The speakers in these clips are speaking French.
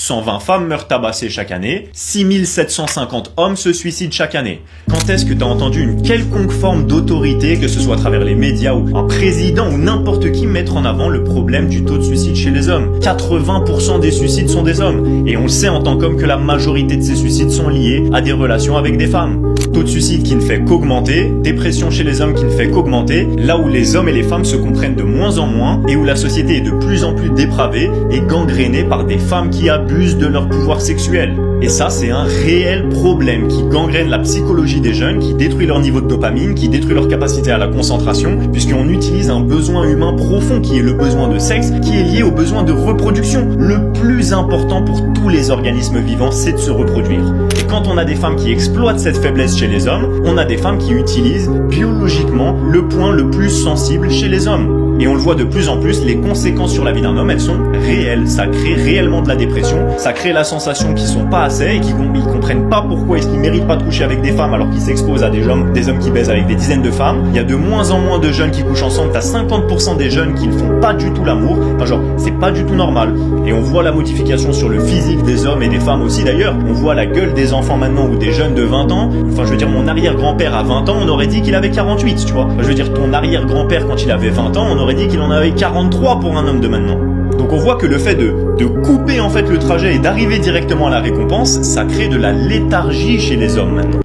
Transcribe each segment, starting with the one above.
120 femmes meurent tabassées chaque année, 6750 hommes se suicident chaque année. Quand est-ce que tu as entendu une quelconque forme d'autorité, que ce soit à travers les médias ou un président ou n'importe qui, mettre en avant le problème du taux de suicide chez les hommes? 80% des suicides sont des hommes. Et on le sait en tant qu'homme que la majorité de ces suicides sont liés à des relations avec des femmes. Taux de suicide qui ne fait qu'augmenter, dépression chez les hommes qui ne fait qu'augmenter, là où les hommes et les femmes se comprennent de moins en moins et où la société est de plus en plus dépravée et gangrénée par des femmes qui abusent de leur pouvoir sexuel. Et ça, c'est un réel problème qui gangrène la psychologie des jeunes, qui détruit leur niveau de dopamine, qui détruit leur capacité à la concentration, puisqu'on utilise un besoin humain profond qui est le besoin de sexe, qui est lié au besoin de reproduction. Le plus important pour tous les organismes vivants, c'est de se reproduire. Et quand on a des femmes qui exploitent cette faiblesse chez les hommes, on a des femmes qui utilisent biologiquement le point le plus sensible chez les hommes. Et on le voit de plus en plus, les conséquences sur la vie d'un homme, elles sont réelles. Ça crée réellement de la dépression, ça crée la sensation qu'ils sont pas assez et qu'ils comprennent pas pourquoi est-ce qu'ils méritent pas de coucher avec des femmes alors qu'ils s'exposent à des hommes qui baisent avec des dizaines de femmes. Il y a de moins en moins de jeunes qui couchent ensemble, t'as 50% des jeunes qui ne font pas du tout l'amour. Enfin genre, c'est pas du tout normal. Et on voit la modification sur le physique des hommes et des femmes aussi d'ailleurs. On voit la gueule des enfants maintenant ou des jeunes de 20 ans. Enfin je veux dire, mon arrière-grand-père à 20 ans, on aurait dit qu'il avait 48, tu vois. Enfin, je veux dire, ton arrière-grand-père quand il avait 20 ans, on aurait dit qu'il en avait 43 pour un homme de maintenant. Donc on voit que le fait de couper en fait le trajet et d'arriver directement à la récompense, ça crée de la léthargie chez les hommes maintenant.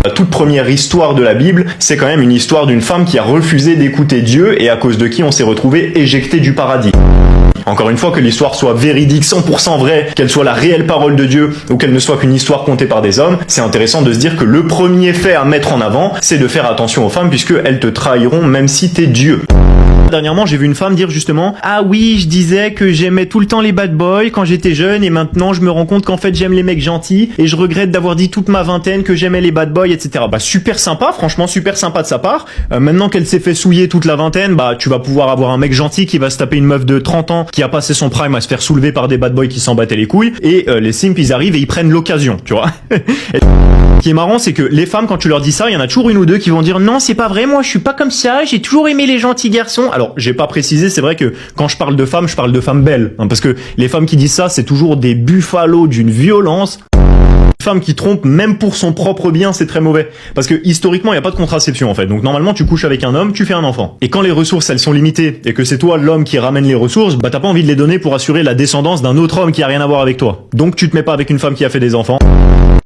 La toute première histoire de la Bible, c'est quand même une histoire d'une femme qui a refusé d'écouter Dieu et à cause de qui on s'est retrouvé éjecté du paradis. Encore une fois, que l'histoire soit véridique, 100% vraie, qu'elle soit la réelle parole de Dieu ou qu'elle ne soit qu'une histoire contée par des hommes, c'est intéressant de se dire que le premier fait à mettre en avant, c'est de faire attention aux femmes puisqu'elles te trahiront même si t'es Dieu. Dernièrement, j'ai vu une femme dire justement « Ah oui, je disais que j'aimais tout le temps les bad boys quand j'étais jeune et maintenant je me rends compte qu'en fait j'aime les mecs gentils et je regrette d'avoir dit toute ma vingtaine que j'aimais les bad boys, etc. » Bah super sympa, franchement super sympa de sa part. Maintenant qu'elle s'est fait souiller toute la vingtaine, bah tu vas pouvoir avoir un mec gentil qui va se taper une meuf de 30 ans qui a passé son prime à se faire soulever par des bad boys qui s'en battaient les couilles et les simps ils arrivent et ils prennent l'occasion, tu vois. Ce qui est marrant, c'est que les femmes, quand tu leur dis ça, il y en a toujours une ou deux qui vont dire « Non, c'est pas vrai, moi je suis pas comme ça, j'ai toujours aimé les gentils garçons. » Alors, j'ai pas précisé, c'est vrai que quand je parle de femmes, je parle de femmes belles. Hein, parce que les femmes qui disent ça, c'est toujours des buffalos d'une violence. Une femme qui trompe, même pour son propre bien, c'est très mauvais. Parce que historiquement, il n'y a pas de contraception en fait. Donc normalement, tu couches avec un homme, tu fais un enfant. Et quand les ressources, elles sont limitées, et que c'est toi l'homme qui ramène les ressources, bah t'as pas envie de les donner pour assurer la descendance d'un autre homme qui a rien à voir avec toi. Donc tu te mets pas avec une femme qui a fait des enfants.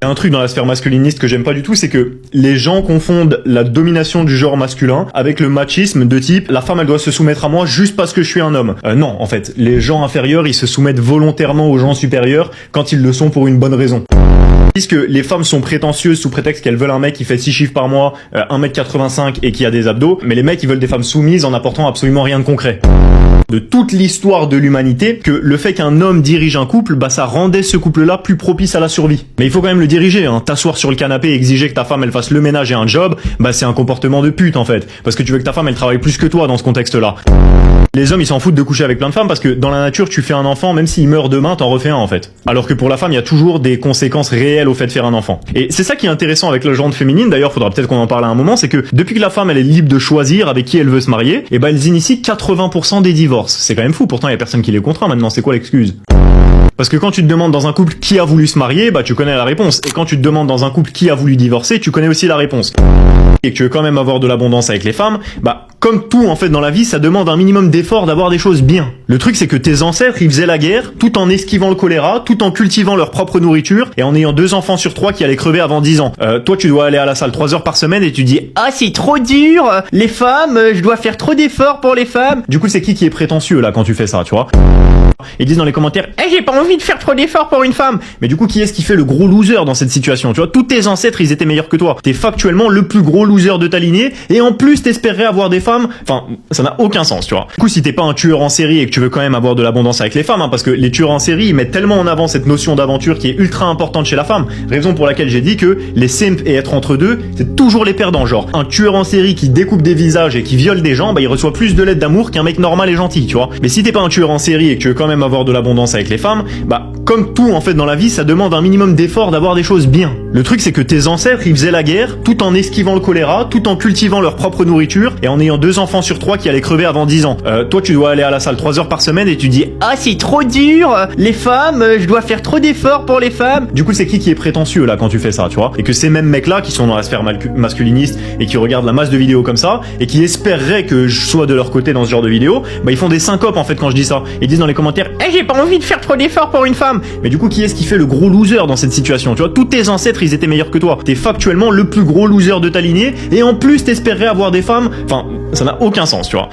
Il y a un truc dans la sphère masculiniste que j'aime pas du tout, c'est que les gens confondent la domination du genre masculin avec le machisme de type la femme elle doit se soumettre à moi juste parce que je suis un homme. Non, en fait, les gens inférieurs ils se soumettent volontairement aux gens supérieurs quand ils le sont pour une bonne raison. Puisque les femmes sont prétentieuses sous prétexte qu'elles veulent un mec qui fait 6 chiffres par mois, 1m85 et qui a des abdos, mais les mecs ils veulent des femmes soumises en apportant absolument rien de concret. De toute l'histoire de l'humanité, que le fait qu'un homme dirige un couple, bah ça rendait ce couple-là plus propice à la survie. Mais il faut quand même le diriger, hein. T'asseoir sur le canapé et exiger que ta femme elle fasse le ménage et un job, bah c'est un comportement de pute en fait. Parce que tu veux que ta femme elle travaille plus que toi dans ce contexte-là. Les hommes ils s'en foutent de coucher avec plein de femmes parce que dans la nature tu fais un enfant, même s'il meurt demain t'en refais un en fait. Alors que pour la femme il y a toujours des conséquences réelles au fait de faire un enfant. Et c'est ça qui est intéressant avec le genre féminine, d'ailleurs faudra peut-être qu'on en parle à un moment, c'est que depuis que la femme elle est libre de choisir avec qui elle veut se marier, et bah elles initient 80% des divorces. C'est quand même fou, pourtant il y a personne qui les contraint maintenant, c'est quoi l'excuse ? Parce que quand tu te demandes dans un couple qui a voulu se marier, bah tu connais la réponse. Et quand tu te demandes dans un couple qui a voulu divorcer, tu connais aussi la réponse. Et que tu veux quand même avoir de l'abondance avec les femmes, bah comme tout en fait dans la vie, ça demande un minimum d'effort d'avoir des choses bien. Le truc c'est que tes ancêtres ils faisaient la guerre tout en esquivant le choléra, tout en cultivant leur propre nourriture et en ayant 2 enfants sur 3 qui allaient crever avant 10 ans. Toi tu dois aller à la salle 3 heures par semaine et tu dis « Ah c'est trop dur, les femmes, je dois faire trop d'efforts pour les femmes ». Du coup c'est qui est prétentieux là quand tu fais ça, tu vois ? Ils disent dans les commentaires « j'ai pas envie de faire trop d'efforts pour une femme ». Mais du coup, qui est-ce qui fait le gros loser dans cette situation? Tu vois, tous tes ancêtres, ils étaient meilleurs que toi. T'es factuellement le plus gros loser de ta lignée et en plus t'espérerais avoir des femmes. Enfin, ça n'a aucun sens, tu vois. Du coup, si t'es pas un tueur en série et que tu veux quand même avoir de l'abondance avec les femmes, hein, parce que les tueurs en série, ils mettent tellement en avant cette notion d'aventure qui est ultra importante chez la femme. Raison pour laquelle j'ai dit que les simps et être entre deux, c'est toujours les perdants. Genre, un tueur en série qui découpe des visages et qui viole des gens, bah il reçoit plus de lettres d'amour qu'un mec normal et gentil, tu vois. Mais si t'es pas un tueur en série et que tu veux quand même avoir de l'abondance avec les femmes, bah comme tout en fait dans la vie, ça demande un minimum d'effort d'avoir des choses bien. Le truc, c'est que tes ancêtres, ils faisaient la guerre tout en esquivant le choléra, tout en cultivant leur propre nourriture et en ayant 2 enfants sur 3 qui allaient crever avant 10 ans. Toi, tu dois aller à la salle 3 heures par semaine et tu dis « Ah, c'est trop dur, les femmes, je dois faire trop d'efforts pour les femmes !» Du coup, c'est qui est prétentieux là quand tu fais ça, tu vois? Et que ces mêmes mecs-là qui sont dans la sphère masculiniste et qui regardent la masse de vidéos comme ça et qui espéreraient que je sois de leur côté dans ce genre de vidéos, bah ils font des syncopes en fait quand je dis ça. Ils disent dans les commentaires « Eh, j'ai pas envie de faire trop d'efforts pour une femme !» Mais du coup, qui est-ce qui fait le gros loser dans cette situation? Tu vois, tous tes ancêtres, ils étaient meilleurs que toi. T'es factuellement le plus gros loser de ta lignée et en plus t'espérerais avoir des femmes. Enfin, ça n'a aucun sens, tu vois.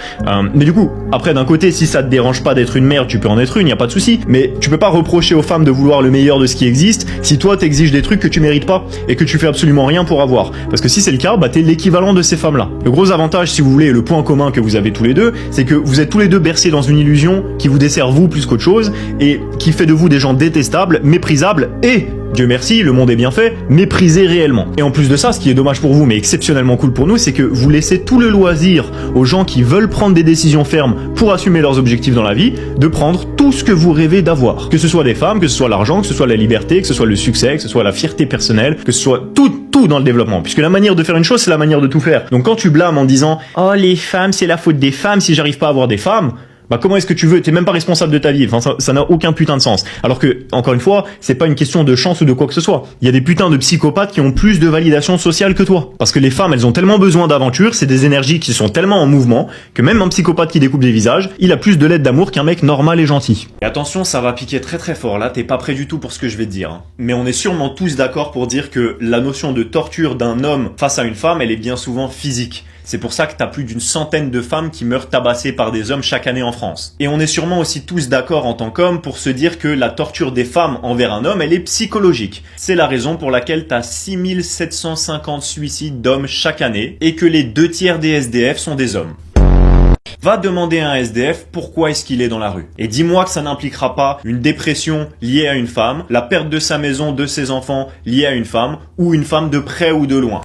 Mais du coup, après d'un côté, si ça te dérange pas d'être une merde, tu peux en être une, y a pas de souci. Mais tu peux pas reprocher aux femmes de vouloir le meilleur de ce qui existe si toi t'exiges des trucs que tu mérites pas et que tu fais absolument rien pour avoir. Parce que si c'est le cas, bah t'es l'équivalent de ces femmes-là. Le gros avantage, si vous voulez, et le point commun que vous avez tous les deux, c'est que vous êtes tous les deux bercés dans une illusion qui vous dessert vous plus qu'autre chose et qui fait de vous des gens détestables, méprisables et Dieu merci, le monde est bien fait, méprisé réellement. Et en plus de ça, ce qui est dommage pour vous, mais exceptionnellement cool pour nous, c'est que vous laissez tout le loisir aux gens qui veulent prendre des décisions fermes pour assumer leurs objectifs dans la vie, de prendre tout ce que vous rêvez d'avoir. Que ce soit des femmes, que ce soit l'argent, que ce soit la liberté, que ce soit le succès, que ce soit la fierté personnelle, que ce soit tout dans le développement. Puisque la manière de faire une chose, c'est la manière de tout faire. Donc quand tu blâmes en disant « Oh, les femmes, c'est la faute des femmes si j'arrive pas à avoir des femmes », bah comment est-ce que tu veux? T'es même pas responsable de ta vie. Enfin, ça n'a aucun putain de sens. Alors que, encore une fois, c'est pas une question de chance ou de quoi que ce soit. Il y a des putains de psychopathes qui ont plus de validation sociale que toi. Parce que les femmes, elles ont tellement besoin d'aventure, c'est des énergies qui sont tellement en mouvement, que même un psychopathe qui découpe des visages, il a plus de lettres d'amour qu'un mec normal et gentil. Et attention, ça va piquer très très fort là, t'es pas prêt du tout pour ce que je vais te dire. Mais on est sûrement tous d'accord pour dire que la notion de torture d'un homme face à une femme, elle est bien souvent physique. C'est pour ça que t'as plus d'une centaine de femmes qui meurent tabassées par des hommes chaque année en France. Et on est sûrement aussi tous d'accord en tant qu'hommes pour se dire que la torture des femmes envers un homme, elle est psychologique. C'est la raison pour laquelle t'as 6750 suicides d'hommes chaque année et que les 2/3 des SDF sont des hommes. Va demander à un SDF pourquoi est-ce qu'il est dans la rue. Et dis-moi que ça n'impliquera pas une dépression liée à une femme, la perte de sa maison, de ses enfants liée à une femme, ou une femme de près ou de loin.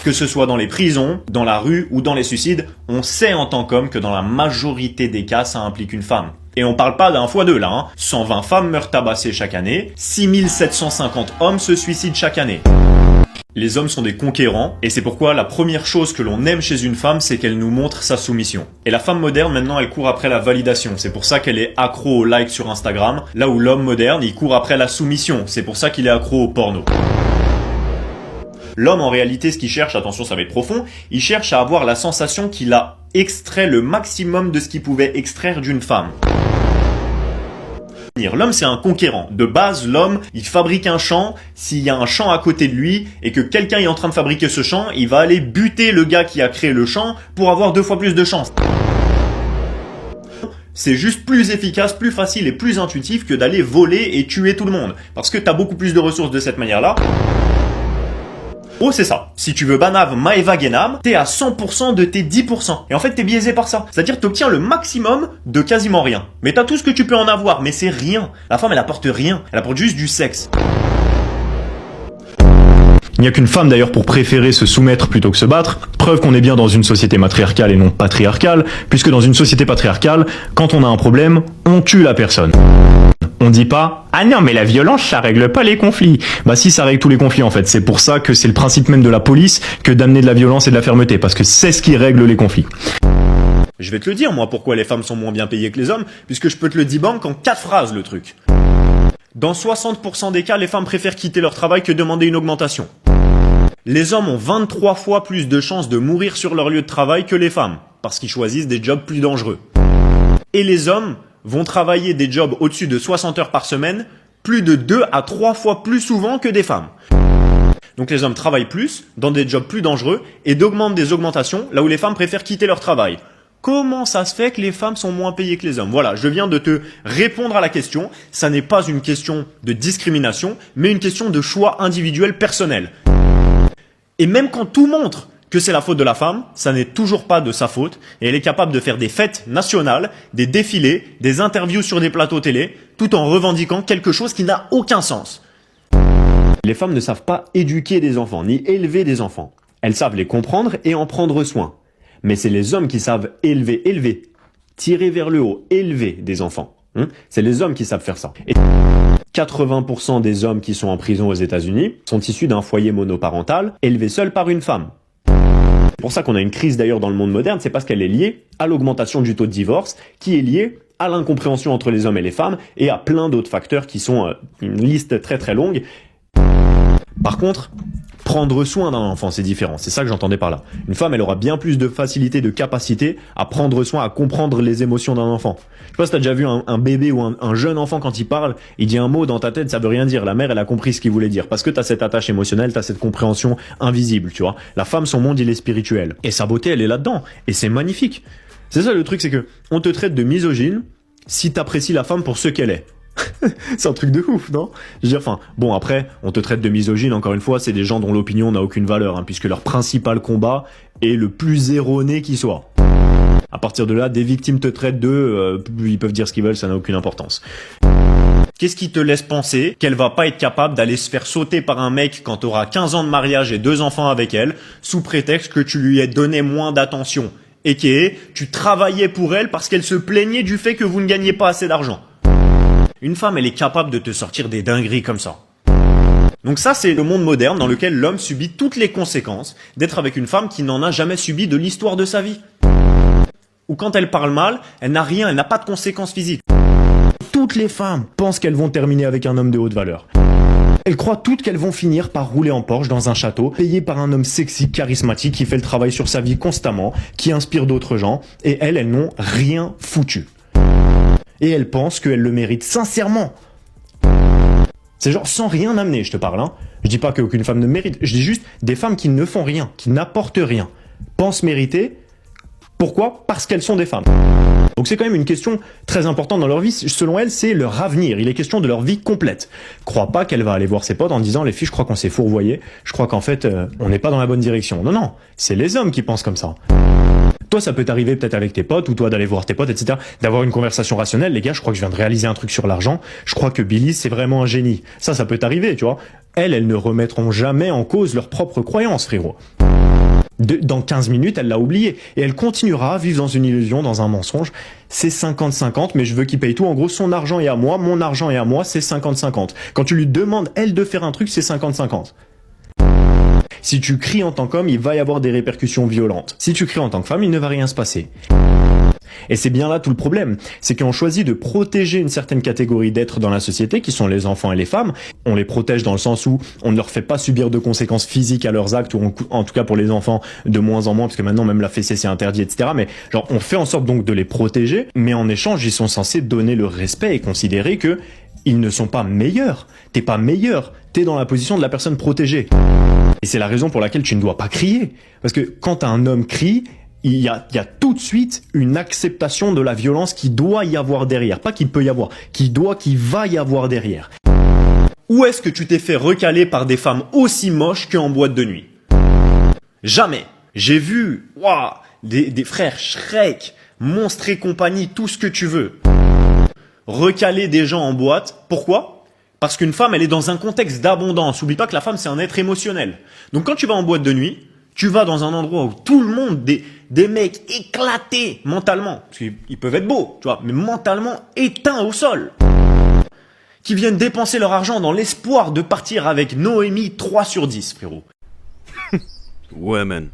Que ce soit dans les prisons, dans la rue ou dans les suicides, on sait en tant qu'homme que dans la majorité des cas, ça implique une femme. Et on parle pas d'un fois deux là, hein. 120 femmes meurent tabassées chaque année, 6750 hommes se suicident chaque année. Les hommes sont des conquérants, et c'est pourquoi la première chose que l'on aime chez une femme, c'est qu'elle nous montre sa soumission. Et la femme moderne, maintenant, elle court après la validation. C'est pour ça qu'elle est accro au like sur Instagram, là où l'homme moderne, il court après la soumission. C'est pour ça qu'il est accro au porno. L'homme, en réalité, ce qu'il cherche, attention, ça va être profond, il cherche à avoir la sensation qu'il a extrait le maximum de ce qu'il pouvait extraire d'une femme. L'homme, c'est un conquérant. De base, l'homme, il fabrique un champ. S'il y a un champ à côté de lui et que quelqu'un est en train de fabriquer ce champ, il va aller buter le gars qui a créé le champ pour avoir 2 fois plus de chance. C'est juste plus efficace, plus facile et plus intuitif que d'aller voler et tuer tout le monde. Parce que t'as beaucoup plus de ressources de cette manière-là. Oh, c'est ça. Si tu veux Banav Maeva Genam, t'es à 100% de tes 10%. Et en fait, t'es biaisé par ça. C'est-à-dire que t'obtiens le maximum de quasiment rien. Mais t'as tout ce que tu peux en avoir, mais c'est rien. La femme, elle apporte rien. Elle apporte juste du sexe. Il n'y a qu'une femme d'ailleurs pour préférer se soumettre plutôt que se battre. Preuve qu'on est bien dans une société matriarcale et non patriarcale, puisque dans une société patriarcale, quand on a un problème, on tue la personne. On dit pas « Ah non, mais la violence, ça règle pas les conflits ». Bah si, ça règle tous les conflits en fait. C'est pour ça que c'est le principe même de la police que d'amener de la violence et de la fermeté, parce que c'est ce qui règle les conflits. Je vais te le dire, moi, pourquoi les femmes sont moins bien payées que les hommes, puisque je peux te le debunk en 4 phrases, le truc. Dans 60% des cas, les femmes préfèrent quitter leur travail que demander une augmentation. Les hommes ont 23 fois plus de chances de mourir sur leur lieu de travail que les femmes, parce qu'ils choisissent des jobs plus dangereux. Et les hommes vont travailler des jobs au-dessus de 60 heures par semaine, plus de 2 à 3 fois plus souvent que des femmes. Donc les hommes travaillent plus, dans des jobs plus dangereux, et d'augmenter des augmentations là où les femmes préfèrent quitter leur travail. Comment ça se fait que les femmes sont moins payées que les hommes? Voilà, je viens de te répondre à la question. Ça n'est pas une question de discrimination, mais une question de choix individuel personnel. Et même quand tout montre que c'est la faute de la femme, ça n'est toujours pas de sa faute, et elle est capable de faire des fêtes nationales, des défilés, des interviews sur des plateaux télé, tout en revendiquant quelque chose qui n'a aucun sens. Les femmes ne savent pas éduquer des enfants, ni élever des enfants. Elles savent les comprendre et en prendre soin. Mais c'est les hommes qui savent élever, tirer vers le haut, élever des enfants. C'est les hommes qui savent faire ça. 80% des hommes qui sont en prison aux États-Unis sont issus d'un foyer monoparental élevé seul par une femme. C'est pour ça qu'on a une crise d'ailleurs dans le monde moderne, c'est parce qu'elle est liée à l'augmentation du taux de divorce, qui est liée à l'incompréhension entre les hommes et les femmes, et à plein d'autres facteurs qui sont une liste très très longue. Par contre, prendre soin d'un enfant, c'est différent. C'est ça que j'entendais par là. Une femme, elle aura bien plus de facilité, de capacité à prendre soin, à comprendre les émotions d'un enfant. Je sais pas si t'as déjà vu un bébé ou un jeune enfant quand il parle, il dit un mot dans ta tête, ça veut rien dire. La mère, elle a compris ce qu'il voulait dire. Parce que t'as cette attache émotionnelle, t'as cette compréhension invisible, tu vois. La femme, son monde, il est spirituel. Et sa beauté, elle est là-dedans. Et c'est magnifique. C'est ça le truc, c'est que on te traite de misogyne si t'apprécies la femme pour ce qu'elle est. C'est un truc de ouf, non? Je veux dire, enfin, bon, après, on te traite de misogyne, encore une fois, c'est des gens dont l'opinion n'a aucune valeur, hein, puisque leur principal combat est le plus erroné qui soit. À partir de là, des victimes te traitent ils peuvent dire ce qu'ils veulent, ça n'a aucune importance. Qu'est-ce qui te laisse penser qu'elle va pas être capable d'aller se faire sauter par un mec quand t'auras 15 ans de mariage et 2 enfants avec elle, sous prétexte que tu lui aies donné moins d'attention, et que tu travaillais pour elle parce qu'elle se plaignait du fait que vous ne gagnez pas assez d'argent? Une femme, elle est capable de te sortir des dingueries comme ça. Donc ça, c'est le monde moderne dans lequel l'homme subit toutes les conséquences d'être avec une femme qui n'en a jamais subi de l'histoire de sa vie. Ou quand elle parle mal, elle n'a rien, elle n'a pas de conséquences physiques. Toutes les femmes pensent qu'elles vont terminer avec un homme de haute valeur. Elles croient toutes qu'elles vont finir par rouler en Porsche dans un château, payées par un homme sexy, charismatique, qui fait le travail sur sa vie constamment, qui inspire d'autres gens, et elles n'ont rien foutu. Et elle pense qu'elle le mérite sincèrement. C'est genre sans rien amener, je te parle. Hein. Je dis pas qu'aucune femme ne mérite. Je dis juste des femmes qui ne font rien, qui n'apportent rien, pensent mériter. Pourquoi? Parce qu'elles sont des femmes. Donc c'est quand même une question très importante dans leur vie. Selon elles, c'est leur avenir. Il est question de leur vie complète. Crois pas qu'elle va aller voir ses potes en disant « Les filles, je crois qu'on s'est fourvoyé. Je crois qu'en fait, on n'est pas dans la bonne direction. » Non, non. C'est les hommes qui pensent comme ça. Toi, ça peut t'arriver peut-être avec tes potes, ou toi d'aller voir tes potes, etc. D'avoir une conversation rationnelle. Les gars, je crois que je viens de réaliser un truc sur l'argent. Je crois que Billy, c'est vraiment un génie. Ça peut t'arriver, tu vois. Elles ne remettront jamais en cause leurs propres croyances, frérot. Dans 15 minutes, elle l'a oublié. Et elle continuera à vivre dans une illusion, dans un mensonge. C'est 50-50, mais je veux qu'il paye tout. En gros, son argent est à moi, mon argent est à moi, c'est 50-50. Quand tu lui demandes, elle, de faire un truc, c'est 50-50. Si tu cries en tant qu'homme, il va y avoir des répercussions violentes. Si tu cries en tant que femme, il ne va rien se passer. Et c'est bien là tout le problème. C'est qu'on choisit de protéger une certaine catégorie d'êtres dans la société, qui sont les enfants et les femmes. On les protège dans le sens où on ne leur fait pas subir de conséquences physiques à leurs actes, ou en tout cas pour les enfants, de moins en moins, parce que maintenant même la fessée c'est interdit, etc. Mais genre, on fait en sorte donc de les protéger, mais en échange, ils sont censés donner le respect et considérer que ils ne sont pas meilleurs. T'es pas meilleur. T'es dans la position de la personne protégée. Et c'est la raison pour laquelle tu ne dois pas crier. Parce que quand un homme crie, il y a tout de suite une acceptation de la violence qui doit y avoir derrière. Pas qu'il peut y avoir, qu'il va y avoir derrière. Où est-ce que tu t'es fait recaler par des femmes aussi moches qu'en boîte de nuit? Jamais. J'ai vu, des frères Shrek, Monstres et compagnie, tout ce que tu veux. Recaler des gens en boîte. Pourquoi? Parce qu'une femme, elle est dans un contexte d'abondance. Oublie pas que la femme, c'est un être émotionnel. Donc quand tu vas en boîte de nuit, tu vas dans un endroit où tout le monde, des mecs éclatés mentalement, parce qu'ils peuvent être beaux, tu vois, mais mentalement éteints au sol, qui viennent dépenser leur argent dans l'espoir de partir avec Noémie 3 sur 10, frérot. Ouais, man.